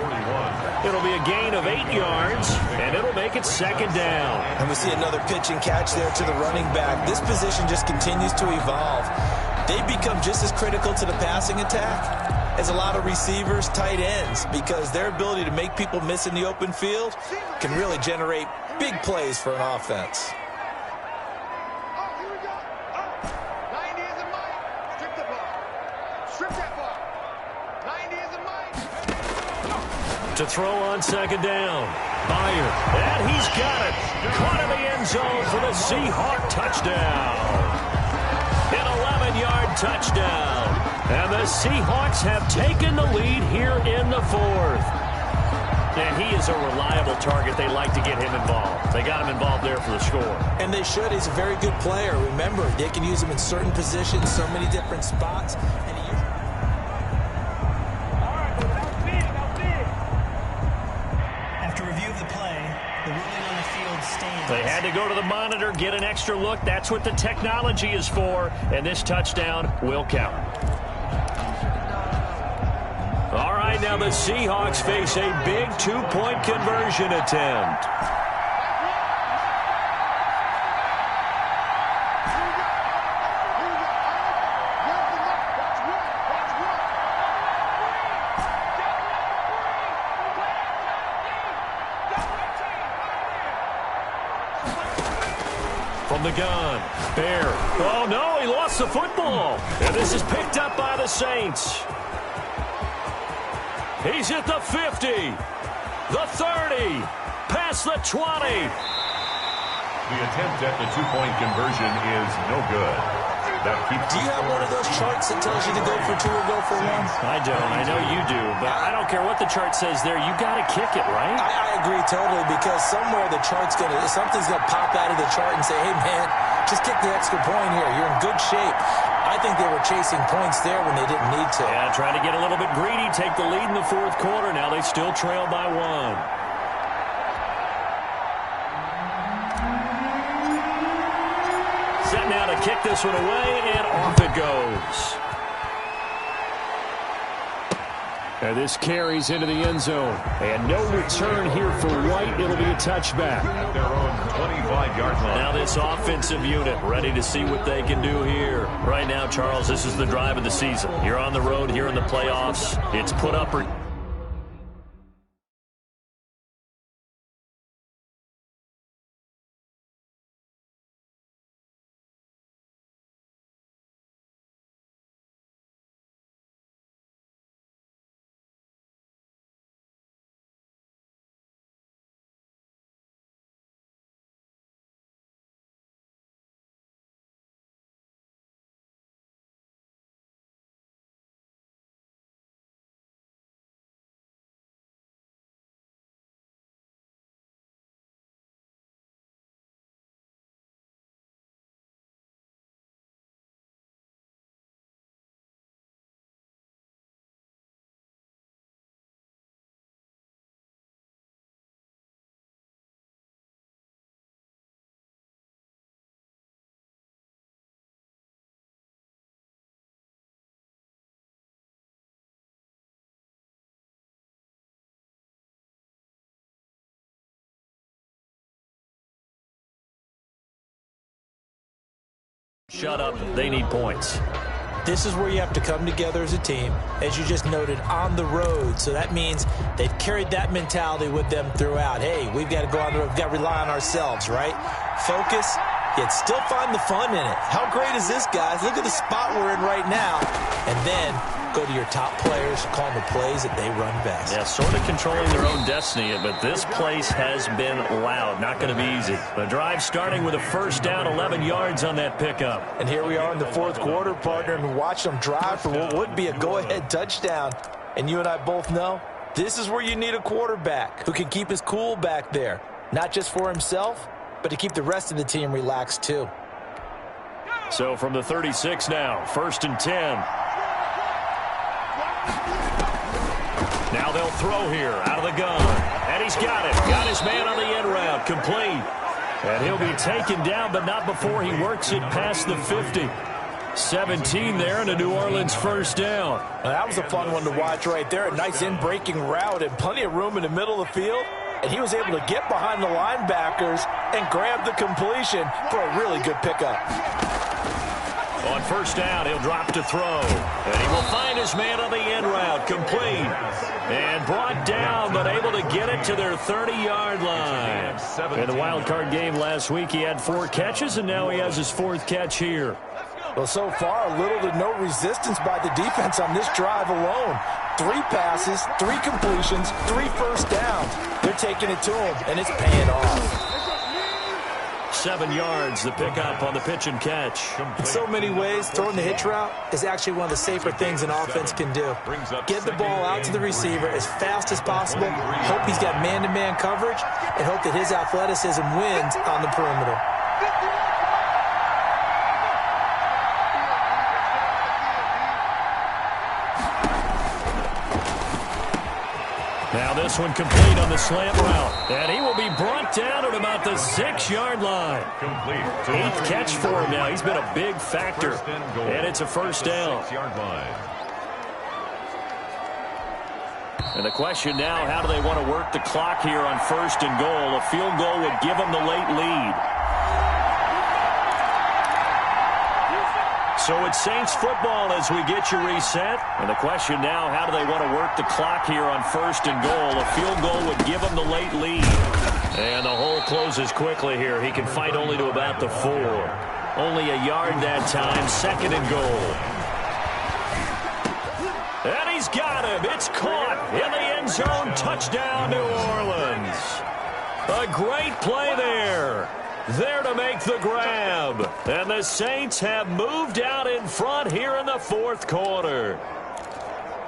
S1: It'll be a gain of 8 yards, and it'll make it 2nd down.
S2: And we see another pitch and catch there to the running back. This position just continues to evolve. They become just as critical to the passing attack as a lot of receivers, tight ends, because their ability to make people miss in the open field can really generate big plays for an offense.
S1: To throw on 2nd down. Byer. And he's got it. Caught in the end zone for the Seahawk touchdown. An 11-yard touchdown. And the Seahawks have taken the lead here in the 4th. And he is a reliable target. They like to get him involved. They got him involved there for the score.
S2: And they should. He's a very good player. Remember, they can use him in certain positions, so many different spots. And he
S1: They had to go to the monitor, get an extra look. That's what the technology is for. And this touchdown will count. All right, now the Seahawks face a big 2-point conversion attempt. From the gun, Bear. Oh, no, he lost the football. And this is picked up by the Saints. He's at the 50, the 30, past the 20.
S3: The attempt at the 2-point conversion is no good. That keeps.
S2: Do you have one of those charts that tells you to go for 2 or go for 1?
S1: I don't. I know you do, but I don't care what the chart says there. You got to kick it, right?
S2: I agree totally, because somewhere the chart's something's gonna pop out of the chart and say, hey man, just kick the extra point here. You're in good shape. I think they were chasing points there when they didn't need to.
S1: Yeah, trying to get a little bit greedy, take the lead in the 4th quarter. Now they still trail by 1. Set now to kick this one away, and off it goes. And this carries into the end zone. And no return here for White. It'll be a touchback.
S3: At their own 25-yard line.
S1: Now this offensive unit ready to see what they can do here. Right now, Charles, this is the drive of the season. You're on the road here in the playoffs. It's put up or Shut up. They need points.
S2: This is where you have to come together as a team, as you just noted, on the road. So that means they've carried that mentality with them throughout. Hey, we've got to go on the road. We've got to rely on ourselves, right? Focus, yet still find the fun in it. How great is this, guys? Look at the spot we're in right now. And then go to your top players, call them the plays that they run best.
S1: Yeah, sort of controlling their own destiny, but this place has been loud. Not going to be easy. The drive starting with a first down, 11 yards on that pickup.
S2: And here we are in the fourth quarter, partner, and watch them drive for what would be a go-ahead touchdown. And you and I both know this is where you need a quarterback who can keep his cool back there, not just for himself, but to keep the rest of the team relaxed too.
S1: So from the 36 now, 1st and 10. Now they'll throw here out of the gun. And he's got it. Got his man on the end route. Complete. And he'll be taken down, but not before he works it past the 50. 17 there and a New Orleans first down.
S2: Now, that was a fun one to watch right there. A nice in-breaking route and plenty of room in the middle of the field. And he was able to get behind the linebackers and grab the completion for a really good pickup.
S1: On first down, he'll drop to throw. And he will find his man on the end route. Complete. And brought down, but able to get it to their 30-yard line. In the wild card game last week, he had 4 catches, and now he has his 4th catch here.
S2: Well, so far, little to no resistance by the defense on this drive alone. 3 passes, 3 completions, 3 first downs. They're taking it to him, and it's paying off.
S1: 7 yards, the pickup on the pitch and catch.
S2: In so many ways, throwing the hitch route is actually one of the safer things an offense can do. Get the ball out to the receiver as fast as possible, hope he's got man-to-man coverage, and hope that his athleticism wins on the perimeter.
S1: Now this one complete on the slant route. And he will be brought down at about the 6-yard line. 8th catch for him now. He's been a big factor. And it's a first down. And the question now, how do they want to work the clock here on 1st and goal? A field goal would give them the late lead. So it's Saints football as we get you reset. And the question now, how do they want to work the clock here on 1st and goal? A field goal would give them the late lead. And the hole closes quickly here. He can fight only to about the 4. Only a yard that time. 2nd and goal. And he's got him. It's caught in the end zone. Touchdown, New Orleans. A great play there. There to make the grab. And the Saints have moved out in front here in the 4th quarter.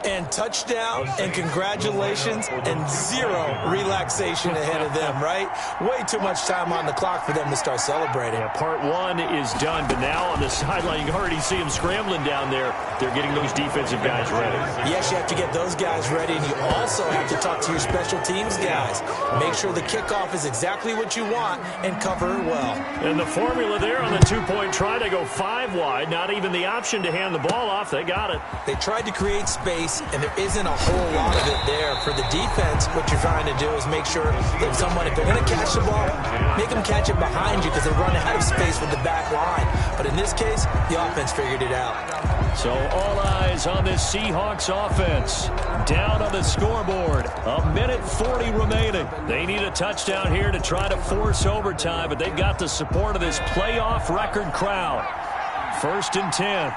S2: And touchdown, and congratulations, and 0 relaxation ahead of them, right? Way too much time on the clock for them to start celebrating.
S1: Yeah, part 1 is done, but now on the sideline, you can already see them scrambling down there. They're getting those defensive guys ready.
S2: Yes, you have to get those guys ready, and you also have to talk to your special teams guys. Make sure the kickoff is exactly what you want and cover it well.
S1: And the formula there on the 2-point try, they go 5 wide. Not even the option to hand the ball off. They got it.
S2: They tried to create space, and there isn't a whole lot of it there. For the defense, what you're trying to do is make sure that if they're going to catch the ball, make them catch it behind you because they run out of space with the back line. But in this case, the offense figured it out.
S1: So all eyes on this Seahawks offense. Down on the scoreboard. 1:40 remaining. They need a touchdown here to try to force overtime, but they've got the support of this playoff record crowd. 1st and 10.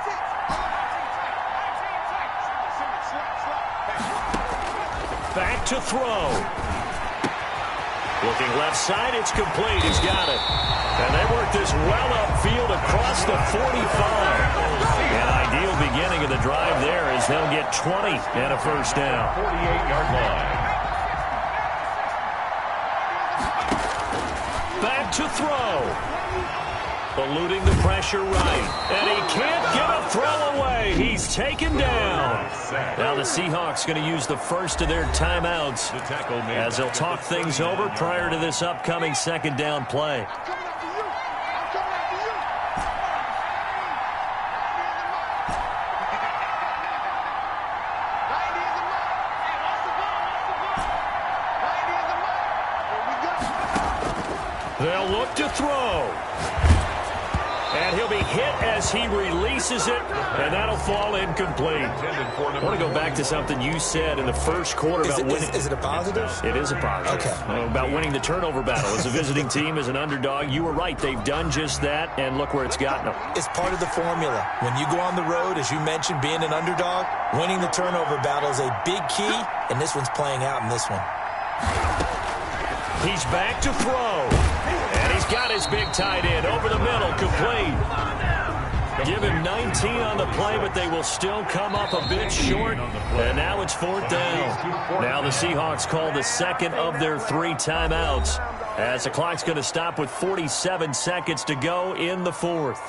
S1: Back to throw. Looking left side, it's complete. He's got it. And they work this well upfield across the 45. An ideal beginning of the drive there as they'll get 20 and a first down.
S3: 48-yard line.
S1: Back to throw. Eluding the pressure right. And he can't get a throw away. He's taken down. Now the Seahawks going to use the first of their timeouts as they'll talk things over prior to this upcoming 2nd down play. They'll look to throw. And he'll be hit as he releases it, and that'll fall incomplete. I want to go back to something you said in the first quarter about winning.
S2: Is it a positive?
S1: It is a positive.
S2: Okay.
S1: About winning the turnover battle. As a visiting team, as an underdog, you were right. They've done just that, and look where it's gotten them.
S2: It's part of the formula. When you go on the road, as you mentioned, being an underdog, winning the turnover battle is a big key, and this one's playing out in this one.
S1: He's back to throw. And he's got his big tight end over the middle, complete. Give him 19 on the play, but they will still come up a bit short. And now it's 4th down. Now the Seahawks call the second of their 3 timeouts, as the clock's going to stop with 47 seconds to go in the 4th.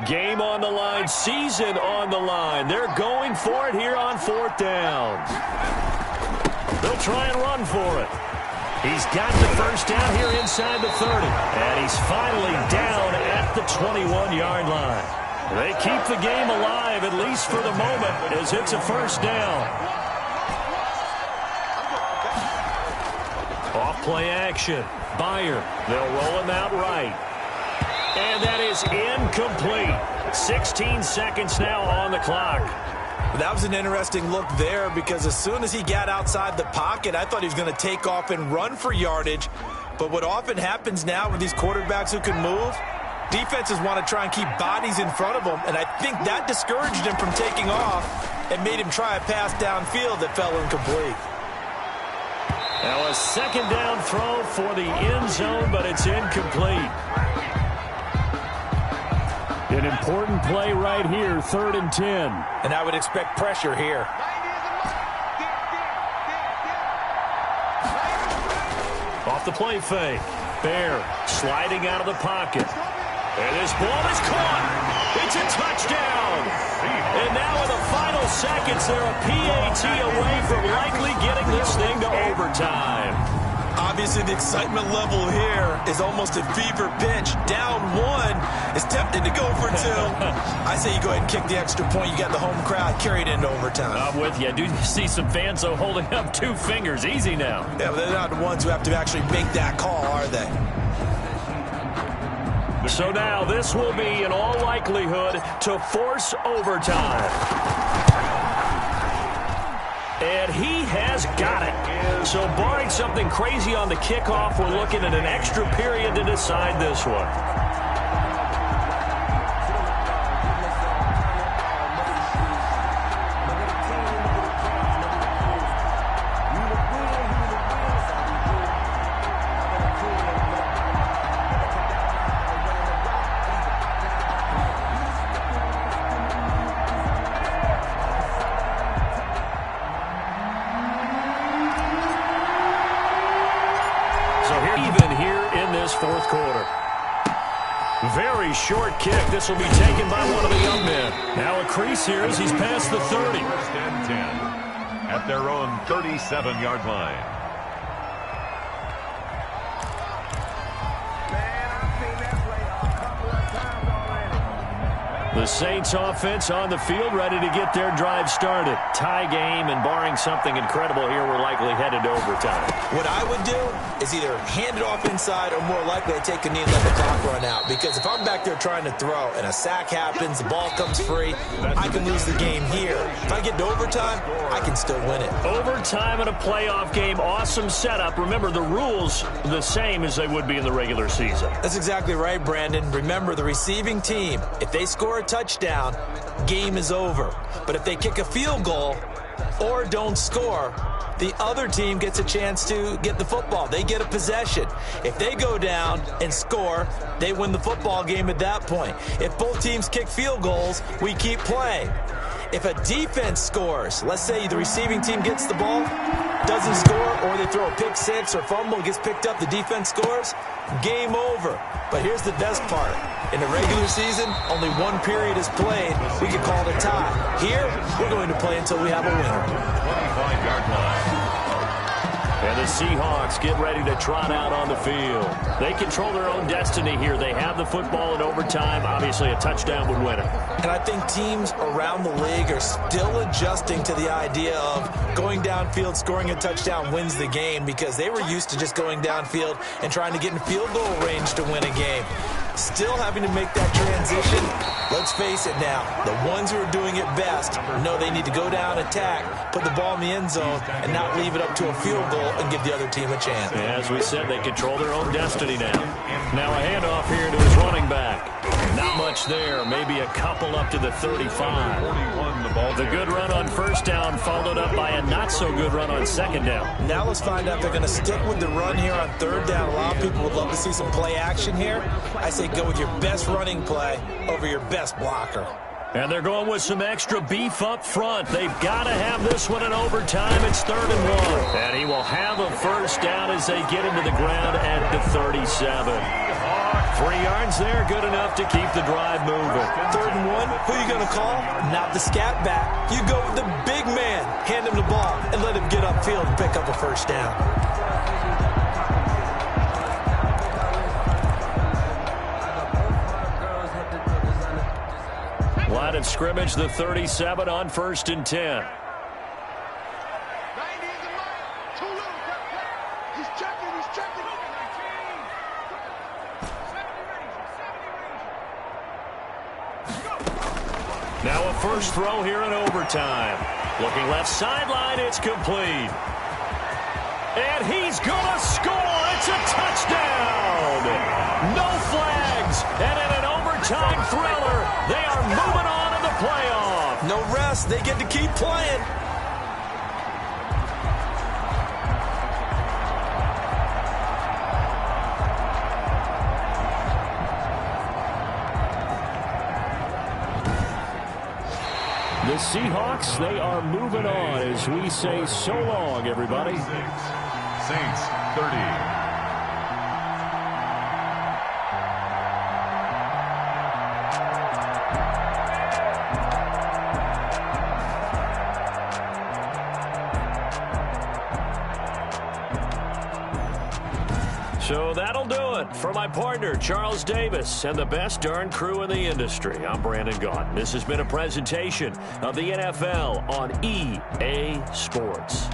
S1: Game on the line, season on the line. They're going for it here on 4th down. They'll try and run for it. He's got the first down here inside the 30. And he's finally down at the 21-yard line. They keep the game alive, at least for the moment, as it's a first down. Off play action. Byer. They'll roll him out right. And that is incomplete. 16 seconds now on the clock.
S2: That was an interesting look there, because as soon as he got outside the pocket, I thought he was going to take off and run for yardage. But what often happens now with these quarterbacks who can move, defenses want to try and keep bodies in front of them, and I think that discouraged him from taking off and made him try a pass downfield that fell incomplete.
S1: Now a second down throw for the end zone, but it's incomplete. An important play right here, 3rd and 10.
S2: And I would expect pressure here.
S1: Off the play fake. Bear sliding out of the pocket. And this ball is caught. It's a touchdown. And now in the final seconds, they're a PAT away from likely getting this thing to overtime.
S2: Obviously, the excitement level here is almost at fever pitch. Down 1 is tempted to go for 2. I say you go ahead and kick the extra point. You got the home crowd carried into overtime.
S1: I'm with you. I do see some fans, though, holding up 2 fingers. Easy now.
S2: Yeah, but they're not the ones who have to actually make that call, are they?
S1: So now this will be, in all likelihood, to force overtime. And he has got it. So barring something crazy on the kickoff, we're looking at an extra period to decide this one. Fourth quarter. Very short kick. This will be taken by one of the young men. Now a crease here as he's past the 30.
S3: 1st and 10 at their own 37-yard line.
S1: The Saints offense on the field, ready to get their drive started. Tie game, and barring something incredible here, we're likely headed to overtime.
S2: What I would do is either hand it off inside or more likely to take a knee and let the clock run out. Because if I'm back there trying to throw and a sack happens, the ball comes free, I can lose the game here. If I get to overtime, I can still win it.
S1: Overtime in a playoff game, awesome setup. Remember, the rules the same as they would be in the regular season.
S2: That's exactly right, Brandon. Remember, the receiving team, if they score a touchdown, game is over. But if they kick a field goal or don't score, the other team gets a chance to get the football. They get a possession. If they go down and score, they win the football game at that point. If both teams kick field goals, we keep playing. If a defense scores, let's say the receiving team gets the ball, doesn't score, or they throw a pick six or fumble, gets picked up, the defense scores, game over. But here's the best part. In the regular season, only one period is played. We can call it a tie. Here, we're going to play until we have a winner.
S3: 25-yard line.
S1: And the Seahawks get ready to trot out on the field. They control their own destiny here. They have the football in overtime. Obviously, a touchdown would win it.
S2: And I think teams around the league are still adjusting to the idea of going downfield, scoring a touchdown wins the game, because they were used to just going downfield and trying to get in field goal range to win a game. Still having to make that transition. Let's face it now, the ones who are doing it best know they need to go down, attack, put the ball in the end zone, and not leave it up to a field goal and give the other team a chance.
S1: As we said, they control their own destiny now. Now a handoff here to his running back. Not much there, maybe a couple up to the 35. The good run on first down followed up by a not-so-good run on second down.
S2: Now let's find out if they're going to stick with the run here on third down. A lot of people would love to see some play action here. I say go with your best running play over your best blocker.
S1: And they're going with some extra beef up front. They've got to have this one in overtime. It's 3rd and 1. And he will have a first down as they get into the ground at the 37. 3 yards there, good enough to keep the drive moving.
S2: 3rd and 1, who are you going to call? Not the scat back. You go with the big man. Hand him the ball and let him get upfield and pick up a first down.
S1: Line of scrimmage, the 37 on 1st and 10. Now a first throw here in overtime. Looking left sideline, it's complete. And he's going to score. It's a touchdown. No flags. And in an overtime thriller, they are moving on in the playoff.
S2: No rest. They get to keep playing.
S1: The Seahawks, they are moving on as we say so long, everybody.
S3: Saints 30.
S1: So that'll do it for my partner, Charles Davis, and the best darn crew in the industry. I'm Brandon Gaudin. This has been a presentation of the NFL on EA Sports.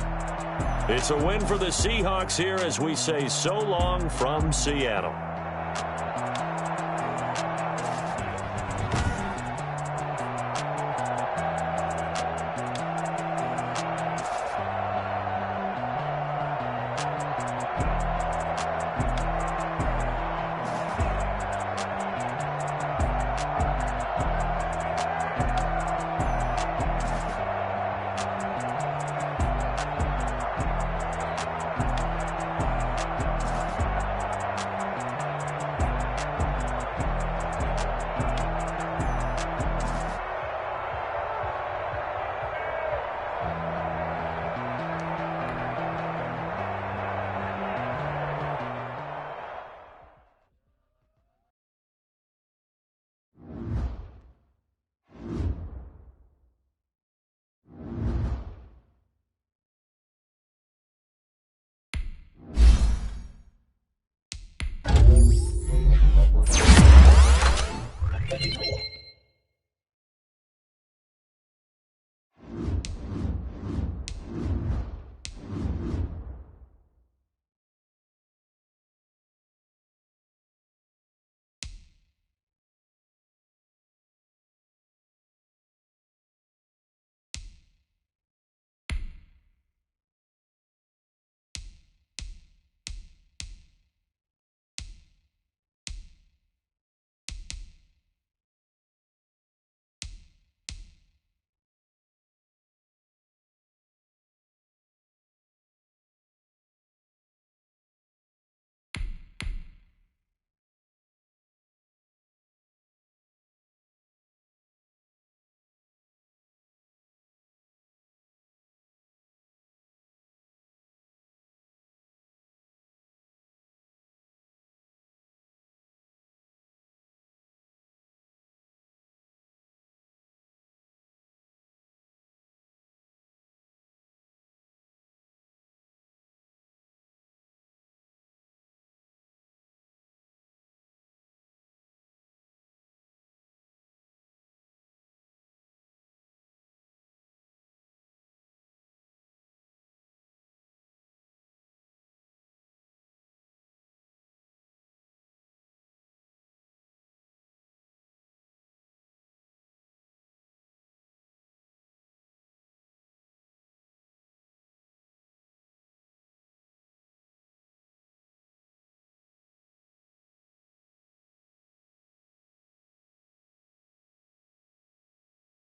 S1: It's a win for the Seahawks here as we say so long from Seattle.